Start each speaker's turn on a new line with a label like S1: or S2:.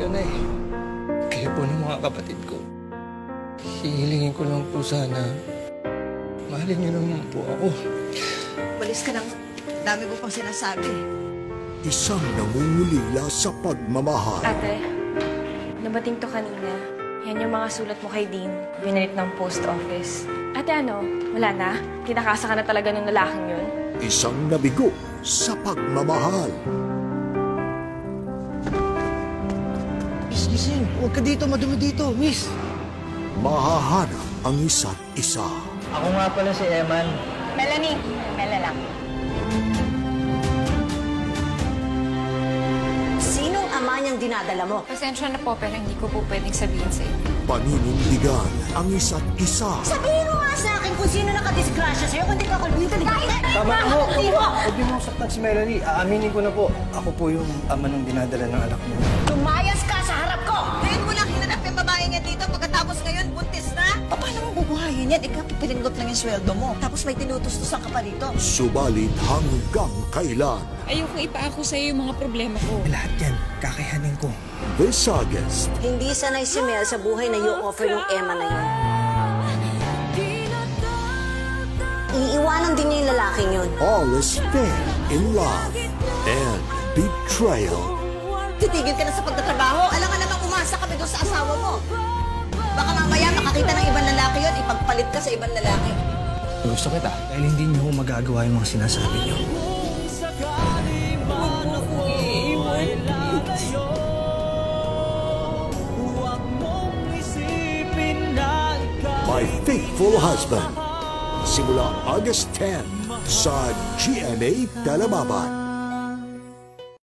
S1: Nay. Kayo po ng mga kapatid ko. Hihilingin ko lang po sana. Mahalin niyo naman po ako.
S2: Balis ka lang. Dami mo pang sinasabi.
S3: Isang nangungulila sa pagmamahal.
S4: Ate, nabating to kanina. Yan yung mga sulat mo kay Dean. Binalit ng post office. Ate, ano? Wala na? Kinakasa ka na talaga ng lalaking yun?
S3: Isang nabigo sa pagmamahal.
S1: Miss, gising. Huwag ka dito. Madumi dito, miss.
S3: Mahahanap ang isa't isa.
S1: Ako nga pala si Eman.
S4: Melanie. Mela lang.
S2: Sinong ama niyang dinadala mo?
S4: Pasensya na po, pero hindi ko po pwedeng sabihin sa inyo.
S3: Paninindigan ang isa't isa.
S2: Sabihin mo nga sa akin kung sino nakadisgrasya sa'yo, kundi kakalbitan.
S1: Tama na po. Huwag niyo mong saktan si Melanie. Aaminin ko na po. Ako po yung ama ng dinadala ng anak niyo.
S2: Lumayas ka sa harap ko! Ngayon mo lang hinanap yung babae niya dito, pagkatapos ngayon, buntis na? Paano mo bubuhayin yan? Ikaw, pipilingot lang yung sweldo mo. Tapos may tinutustusan ka pa rito.
S3: Subalit hanggang kailan?
S5: Ayoko ipaako sa'yo yung mga problema ko.
S1: Lahat yan, kakayanin ko.
S3: This August,
S2: Hindi sanay si Mel sa buhay na i-offer ng Emma na yun. Iiwanan din niya yung lalaking yun.
S3: all is fair in love and betrayal.
S2: Titigil ka na sa pagtatrabaho. Alam nga namang umasa kami doon sa asawa mo. Baka mamaya makakita ng ibang lalaki yun, ipagpalit ka sa ibang lalaki.
S1: Gusto kita. Dahil hindi niyo ho magagawa yung mga sinasabi niyo.
S3: My Faithful Husband. Simula August 10 sa GMA Telebabad.